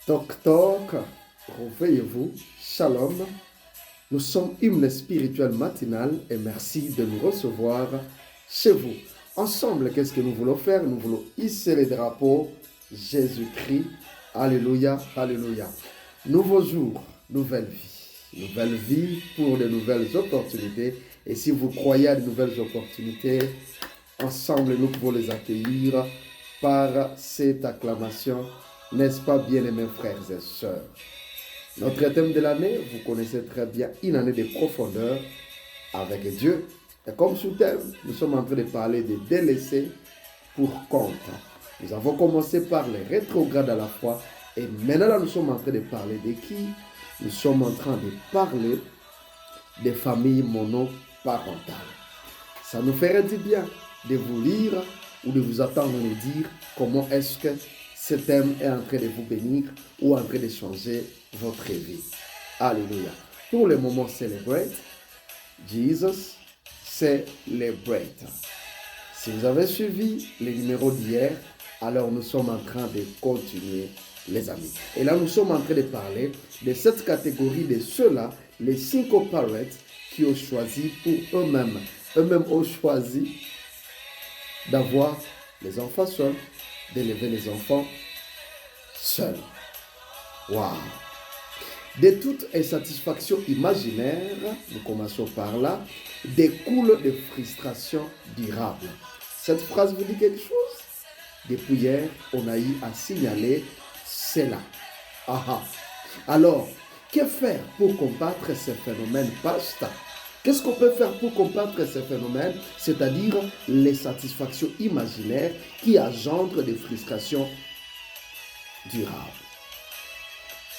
Toc toc, réveillez-vous, shalom. Nous sommes hymne spirituel matinal et merci de nous recevoir chez vous. Ensemble, qu'est-ce que nous voulons faire? Nous voulons hisser les drapeaux Jésus-Christ. Alléluia, alléluia. Nouveau jour, nouvelle vie. Nouvelle vie pour de nouvelles opportunités. Et si vous croyez à de nouvelles opportunités, ensemble, nous pouvons les accueillir par cette acclamation. N'est-ce pas, bien-aimés frères et sœurs? Notre thème de l'année, vous connaissez très bien, une année de profondeur avec Dieu. Et comme sous-thème, nous sommes en train de parler des délaissés pour compte. Nous avons commencé par les rétrogrades à la foi. Et maintenant, nous sommes en train de parler de qui? Nous sommes en train de parler des familles monoparentales. Ça nous ferait du bien de vous lire ou de vous attendre nous dire comment est-ce que ce thème est en train de vous bénir ou en train de changer votre vie. Alléluia. Pour le moment, celebrate. Jesus, celebrate. Si vous avez suivi les numéros d'hier, alors nous sommes en train de continuer, les amis. Et là, nous sommes en train de parler de cette catégorie de ceux-là, les single parents qui ont choisi pour eux-mêmes. Eux-mêmes ont choisi d'avoir les enfants seuls, d'élever les enfants seuls. Waouh! De toute insatisfaction imaginaire, nous commençons par là, découle de frustrations durables. Cette phrase vous dit quelque chose? Depuis hier, on a eu à signaler cela. Aha. Alors, que faire pour combattre ces phénomènes, pasteur? Qu'est-ce qu'on peut faire pour combattre ces phénomènes, c'est-à-dire les satisfactions imaginaires qui engendrent des frustrations durables?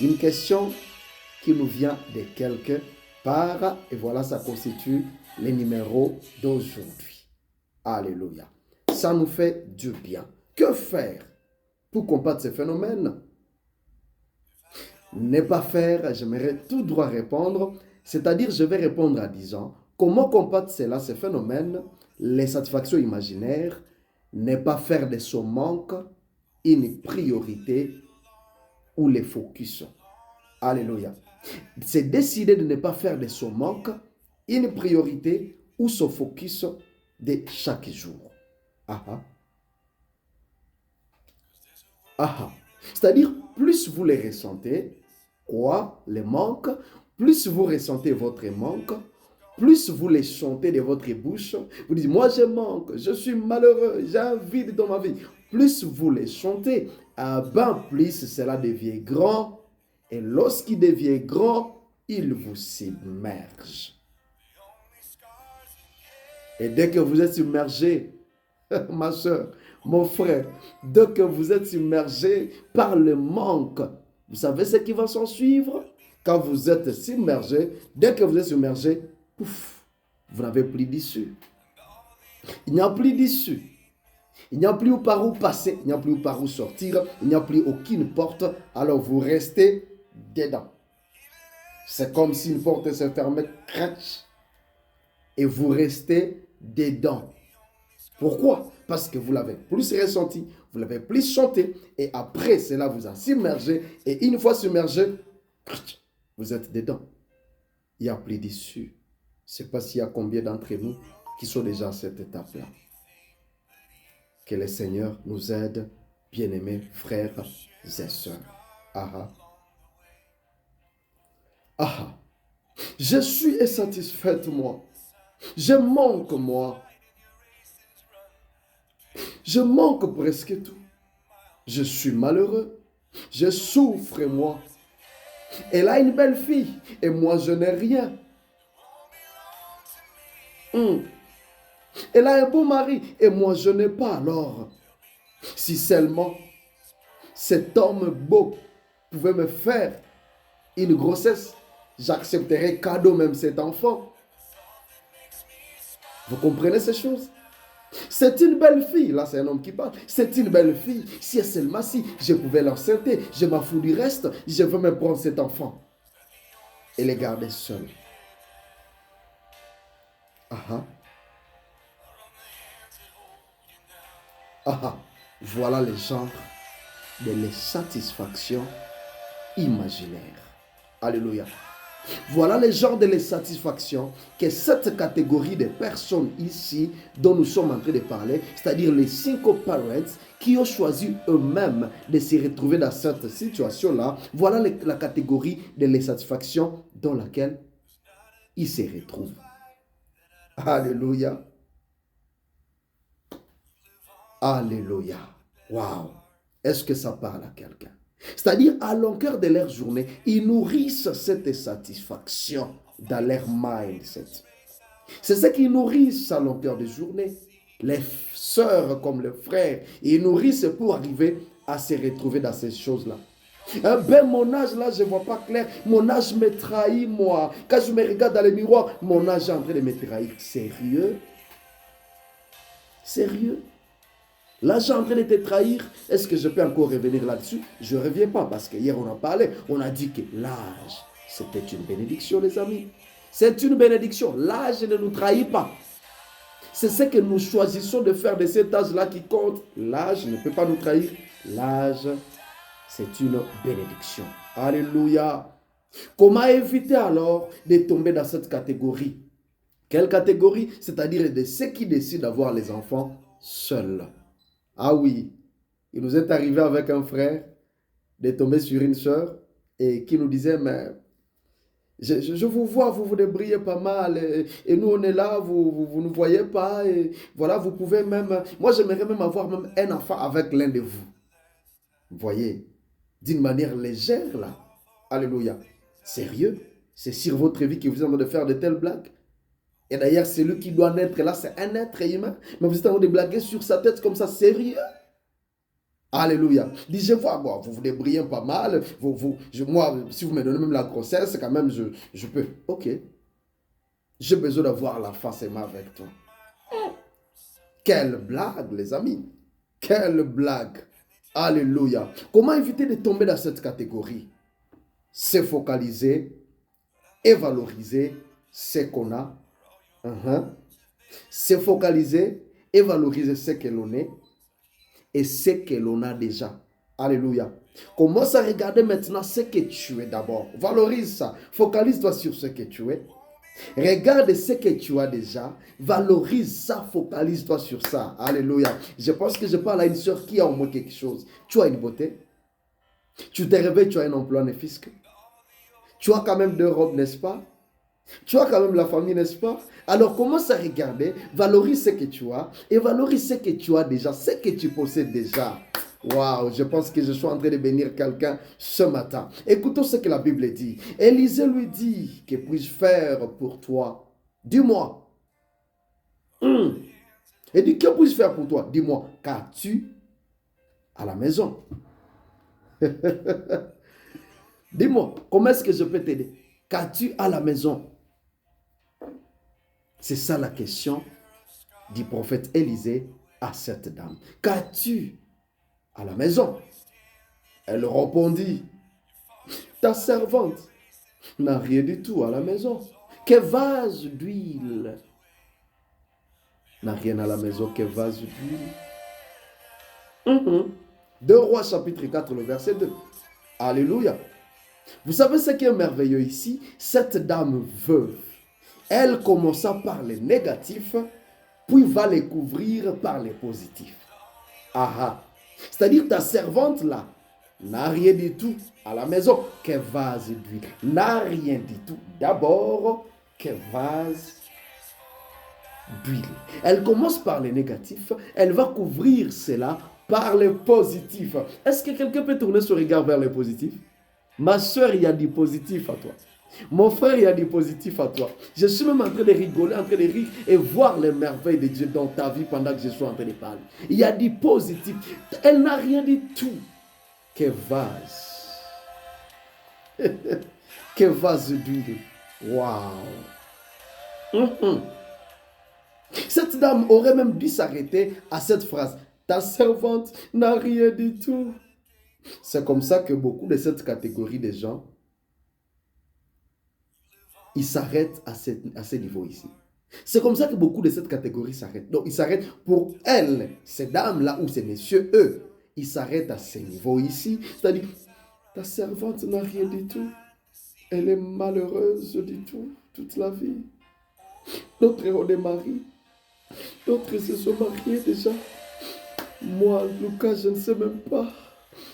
Une question qui nous vient de quelque part, et voilà, ça constitue les numéros d'aujourd'hui. Alléluia. Ça nous fait du bien. Que faire pour combattre ces phénomènes? Ne pas faire, j'aimerais tout droit répondre, c'est-à-dire je vais répondre en disant comment combattre cela, ces phénomènes, les satisfactions imaginaires, ne pas faire de son manque une priorité ou les focus. Alléluia. C'est décider de ne pas faire de son manque une priorité ou son focus de chaque jour. Aha. Aha. C'est-à-dire, plus vous les ressentez, quoi, les manques, plus vous ressentez votre manque, plus vous les chantez de votre bouche, vous dites, moi je manque, je suis malheureux, j'ai un vide dans ma vie. Plus vous les chantez, plus cela devient grand. Et lorsqu'il devient grand, il vous submerge. Et dès que vous êtes submergé, ma soeur, mon frère, dès que vous êtes submergé par le manque, vous savez ce qui va s'en suivre? Quand vous êtes submergé, dès que vous êtes submergé, pouf, vous n'avez plus d'issue. Il n'y a plus d'issue. Il n'y a plus par où passer, il n'y a plus par où sortir, il n'y a plus aucune porte, alors vous restez dedans. C'est comme si une porte se fermait, crac, et vous restez dedans. Pourquoi? Parce que vous l'avez plus ressenti, vous l'avez plus chanté, et après cela vous a submergé, et une fois submergé, vous êtes dedans. Il n'y a plus d'issue. Je ne sais pas s'il y a combien d'entre nous qui sont déjà à cette étape-là. Que le Seigneur nous aide, bien-aimés frères et sœurs. Aha. Aha. Je suis insatisfaite, moi. Je manque, moi. Je manque presque tout. Je suis malheureux. Je souffre, moi. Elle a une belle fille et moi, je n'ai rien. Elle a un beau mari et moi, je n'ai pas. Alors, si seulement cet homme beau pouvait me faire une grossesse, j'accepterais cadeau même cet enfant. Vous comprenez ces choses? C'est une belle fille, là c'est un homme qui parle, c'est une belle fille, si elle seulement si je pouvais l'enceinter, je m'en fous du reste, je veux me prendre cet enfant et les garder seul. Aha. Aha. Voilà le genre de les satisfactions imaginaire. Alléluia. Voilà le genre de satisfaction que cette catégorie de personnes ici dont nous sommes en train de parler, c'est-à-dire les single parents qui ont choisi eux-mêmes de se retrouver dans cette situation-là, voilà la catégorie de l'insatisfaction dans laquelle ils se retrouvent. Alléluia. Alléluia. Waouh. Est-ce que ça parle à quelqu'un? C'est-à-dire, à longueur de leur journée, ils nourrissent cette satisfaction dans leur mindset. C'est ce qu'ils nourrissent à longueur de journée. Les sœurs comme les frères, ils nourrissent pour arriver à se retrouver dans ces choses-là. Ben mon âge là, je ne vois pas clair. Mon âge me trahit, moi. Quand je me regarde dans le miroir, mon âge est en train de me trahir. Sérieux? Sérieux? L'âge est en train de te trahir. Est-ce que je peux encore revenir là-dessus? Je ne reviens pas parce qu'hier on en parlait. On a dit que l'âge, c'était une bénédiction, les amis. C'est une bénédiction. L'âge ne nous trahit pas. C'est ce que nous choisissons de faire de cet âge-là qui compte. L'âge ne peut pas nous trahir. L'âge, c'est une bénédiction. Alléluia. Comment éviter alors de tomber dans cette catégorie? Quelle catégorie? C'est-à-dire de ceux qui décident d'avoir les enfants seuls. Ah oui, il nous est arrivé avec un frère de tomber sur une sœur et qui nous disait, mais je vous vois, vous vous débrouillez pas mal et nous on est là, vous ne voyez pas et voilà, vous pouvez même, moi j'aimerais même avoir même un enfant avec l'un de vous. Vous voyez, d'une manière légère là. Alléluia. Sérieux? C'est sur votre vie que vous êtes en train de faire de telles blagues? Et d'ailleurs, celui qui doit naître là, c'est un être humain. Mais vous êtes en train de blaguer sur sa tête comme ça, sérieux? Alléluia. Dis, je vois, bon, vous vous débrouillez pas mal. Moi, si vous me donnez même la grossesse, quand même, je peux. Ok. J'ai besoin d'avoir la face aimée avec toi. Quelle blague, les amis. Quelle blague. Alléluia. Comment éviter de tomber dans cette catégorie? Se focaliser et valoriser ce qu'on a. Se focaliser et valoriser ce que l'on est et ce que l'on a déjà. Alléluia. Commence à regarder maintenant ce que tu es d'abord. Valorise ça. Focalise-toi sur ce que tu es. Regarde ce que tu as déjà. Valorise ça. Focalise-toi sur ça. Alléluia. Je pense que je parle à une soeur qui a au moins quelque chose. Tu as une beauté. Tu te réveilles, tu as un emploi fiscal. Tu as quand même 2 robes, n'est-ce pas? Tu as quand même la famille, n'est-ce pas? Alors commence à regarder, valorise ce que tu as et valorise ce que tu as déjà, ce que tu possèdes déjà. Waouh, je pense que je suis en train de bénir quelqu'un ce matin. Écoutons ce que la Bible dit. Élisée lui dit, que puis-je faire pour toi? Dis-moi. Et dit, que puis-je faire pour toi? Dis-moi, qu'as-tu à la maison? Dis-moi, comment est-ce que je peux t'aider? Qu'as-tu à la maison? C'est ça la question du prophète Élisée à cette dame. Qu'as-tu à la maison? Elle répondit, ta servante n'a rien du tout à la maison. Que vase d'huile n'a rien à la maison, que vase d'huile. 2 Rois chapitre 4, le verset 2. Alléluia. Vous savez ce qui est merveilleux ici? Cette dame veuve, elle commença par les négatifs, puis va les couvrir par les positifs. Aha. C'est-à-dire ta servante là n'a rien du tout à la maison, que vase d'huile. N'a rien du tout. D'abord, que vase d'huile. Elle commence par les négatifs, elle va couvrir cela par les positifs. Est-ce que quelqu'un peut tourner son regard vers les positifs? Ma soeur, il y a du positif à toi. Mon frère, il y a du positif à toi. Je suis même en train de rigoler, en train de rire et voir les merveilles de Dieu dans ta vie pendant que je suis en train de parler. Il y a du positif. Elle n'a rien du tout. Que vase. Que vase d'huile. Waouh. Cette dame aurait même dû s'arrêter à cette phrase. Ta servante n'a rien du tout. C'est comme ça que beaucoup de cette catégorie de gens, ils s'arrêtent à ce niveau ici. C'est comme ça que beaucoup de cette catégorie s'arrêtent. Donc, ils s'arrêtent pour elles, ces dames-là ou ces messieurs, eux. Ils s'arrêtent à ce niveau ici. C'est-à-dire, Ta servante n'a rien du tout. Elle est malheureuse du tout, toute la vie. D'autres ont des maris. D'autres se sont mariés déjà. Moi, Lucas, je ne sais même pas.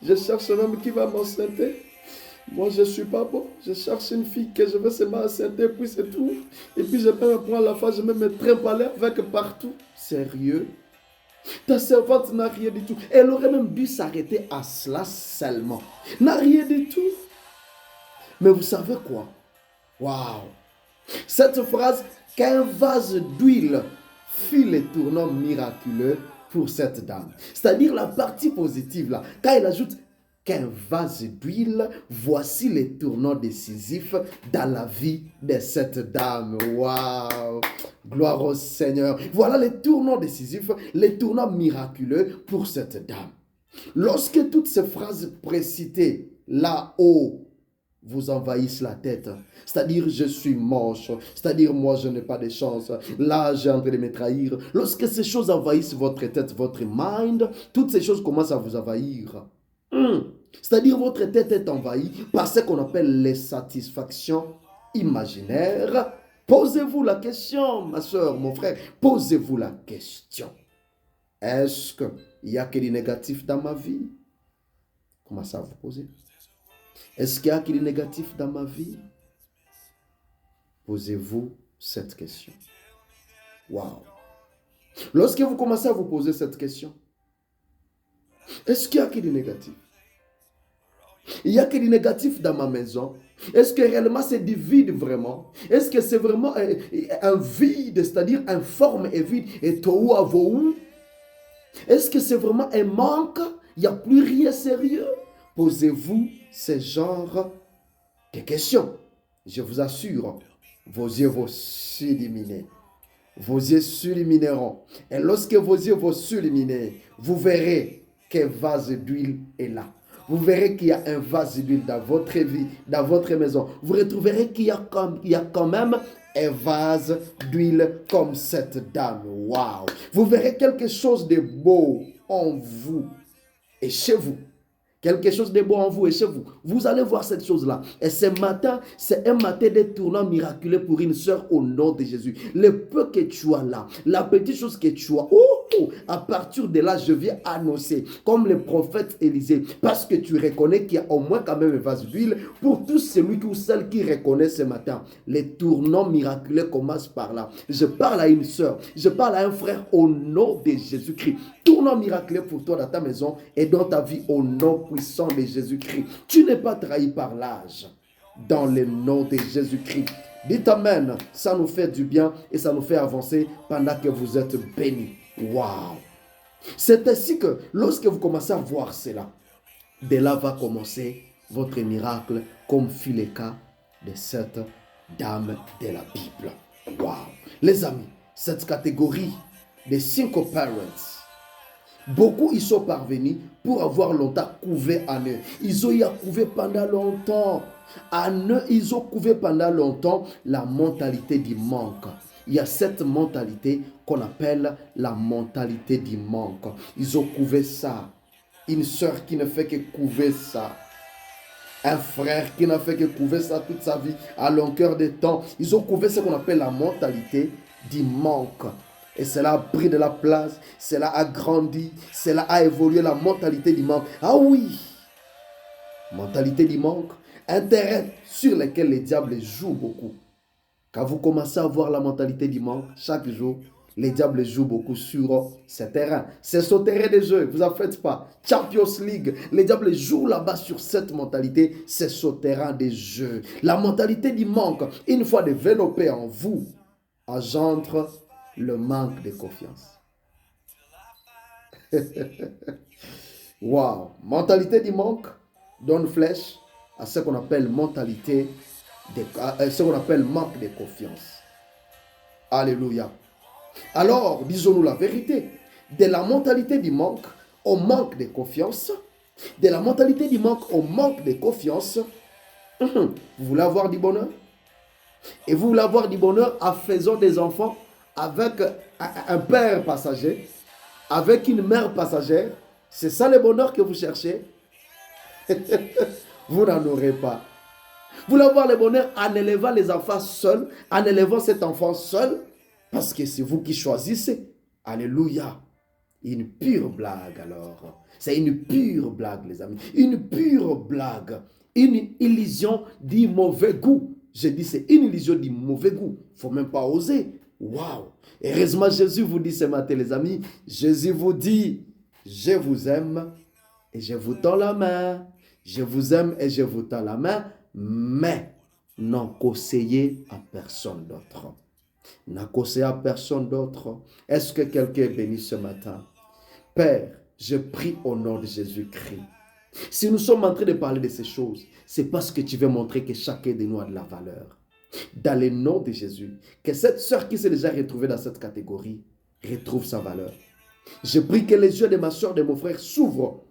Je cherche un homme qui va m'enceinter. Moi, je ne suis pas bon. Je cherche une fille que je veux seulement enceinter, puis c'est tout. Et puis, je peux me prendre la face, je vais me trimballer avec partout. Sérieux? Ta servante n'a rien du tout. Elle aurait même dû s'arrêter à cela seulement. N'a rien du tout. Mais vous savez quoi? Waouh! Cette phrase, qu'un vase d'huile fit les tournants miraculeux pour cette dame. C'est-à-dire la partie positive là. Quand il ajoute qu'un vase d'huile, voici les tournants décisifs dans la vie de cette dame. Waouh! Gloire au Seigneur. Voilà les tournants décisifs, les tournants miraculeux pour cette dame. Lorsque toutes ces phrases précitées là-haut vous envahissent la tête, c'est-à-dire je suis moche, c'est-à-dire moi je n'ai pas de chance, là j'ai en train de me trahir. Lorsque ces choses envahissent votre tête, votre mind, toutes ces choses commencent à vous envahir. C'est-à-dire votre tête est envahie par ce qu'on appelle les satisfactions imaginaires. Posez-vous la question, ma soeur, mon frère, posez-vous la question. Est-ce qu'il y a que du négatif dans ma vie? Commencez à vous poser. Est-ce qu'il y a que du négatif dans ma vie? Posez-vous cette question. Waouh! Lorsque vous commencez à vous poser cette question, est-ce qu'il y a que du négatif? Il y a que du négatif dans ma maison. Est-ce que réellement c'est du vide vraiment? Est-ce que c'est vraiment un vide, c'est-à-dire informe et vide et tohu avohu? Est-ce que c'est vraiment un manque? Il n'y a plus rien sérieux? Posez-vous ce genre de questions. Je vous assure, vos yeux vont s'illuminer. Vos yeux s'illumineront. Et lorsque vos yeux vont s'illuminer, vous verrez qu'un vase d'huile est là. Vous verrez qu'il y a un vase d'huile dans votre vie, dans votre maison. Vous retrouverez qu'il y a quand même un vase d'huile comme cette dame. Waouh! Vous verrez quelque chose de beau en vous et chez vous. Quelque chose de beau en vous et chez vous. Vous allez voir cette chose-là. Et ce matin, c'est un matin de tournant miraculeux pour une sœur au nom de Jésus. Le peu que tu as là, la petite chose que tu as, à partir de là, je viens annoncer, comme le prophète Élisée, parce que tu reconnais qu'il y a au moins quand même un vase d'huile, pour tous celui ou celle qui reconnaît ce matin. Les tournants miraculeux commencent par là. Je parle à une sœur, je parle à un frère au nom de Jésus-Christ. Tournant miraculeux pour toi dans ta maison et dans ta vie au nom puissant de Jésus-Christ. Tu n'es pas trahi par l'âge. Dans le nom de Jésus-Christ. Dites Amen. Ça nous fait du bien et ça nous fait avancer pendant que vous êtes bénis. Waouh! C'est ainsi que lorsque vous commencez à voir cela, de là va commencer votre miracle comme fut le cas de cette dame de la Bible. Waouh! Les amis, cette catégorie des 5 parents, beaucoup y sont parvenus pour avoir longtemps couvé en eux. Ils ont y couvé pendant longtemps. En eux, ils ont couvé pendant longtemps la mentalité du manque. Il y a cette mentalité qu'on appelle la mentalité du manque. Ils ont couvé ça. Une sœur qui ne fait que couver ça. Un frère qui n'a fait que couver ça toute sa vie à longueur de temps. Ils ont couvé ce qu'on appelle la mentalité du manque. Et cela a pris de la place, cela a grandi, cela a évolué, la mentalité du manque. Ah oui, mentalité du manque, un terrain sur lequel les diables jouent beaucoup. Quand vous commencez à voir la mentalité du manque, chaque jour, les diables jouent beaucoup sur ce terrain. C'est ce terrain de jeu, vous en faites pas. Champions League, les diables jouent là-bas sur cette mentalité, c'est ce terrain de jeu. La mentalité du manque, une fois développée en vous, engendre le manque de confiance. Wow. Mentalité du manque donne flèche à ce qu'on appelle mentalité ce qu'on appelle manque de confiance. Alléluia. Alors, disons-nous la vérité. De la mentalité du manque au manque de confiance, de la mentalité du manque au manque de confiance, vous voulez avoir du bonheur? Et vous voulez avoir du bonheur en faisant des enfants avec un père passager, avec une mère passagère? C'est ça le bonheur que vous cherchez? vous n'en aurez pas. Vous voulez avoir le bonheur en élevant les enfants seuls, en élevant cet enfant seul, parce que c'est vous qui choisissez. Alléluia. Une pure blague alors. C'est une pure blague, les amis. Une pure blague. Une illusion du mauvais goût. Je dis c'est une illusion du mauvais goût. Il ne faut même pas oser. Waouh. Heureusement, Jésus vous dit ce matin, les amis. Jésus vous dit, je vous aime et je vous tends la main. Je vous aime et je vous tends la main. Mais n'en conseillez à personne d'autre. N'en conseillez à personne d'autre. Est-ce que quelqu'un est béni ce matin? Père, je prie au nom de Jésus-Christ. Si nous sommes en train de parler de ces choses, c'est parce que tu veux montrer que chacun de nous a de la valeur. Dans le nom de Jésus, que cette sœur qui s'est déjà retrouvée dans cette catégorie retrouve sa valeur. Je prie que les yeux de ma soeur, de mon frère s'ouvrent.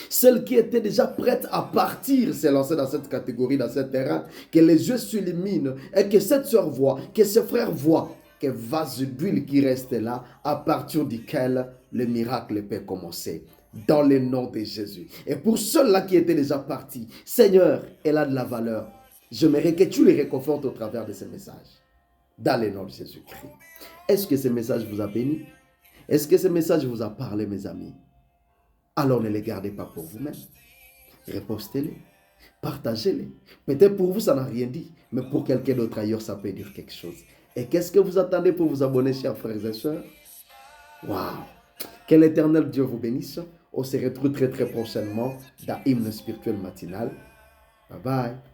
Celle qui était déjà prête à partir s'est lancée dans cette catégorie, dans ce terrain, que les yeux s'illuminent et que cette soeur voit, que ce frère voit, que vase d'huile qui reste là, à partir duquel le miracle peut commencer. Dans le nom de Jésus. Et pour ceux-là qui étaient déjà partis, Seigneur, elle a de la valeur. J'aimerais que tu les réconfortes au travers de ces messages. Dans le nom de Jésus-Christ. Est-ce que ce message vous a béni? Est-ce que ce message vous a parlé, mes amis? Alors ne les gardez pas pour vous-même. Repostez-les. Partagez-les. Peut-être pour vous, ça n'a rien dit. Mais pour quelqu'un d'autre ailleurs, ça peut dire quelque chose. Et qu'est-ce que vous attendez pour vous abonner, chers frères et sœurs? Waouh! Que l'Éternel Dieu vous bénisse. On se retrouve très très prochainement dans Hymne spirituel matinal. Bye bye.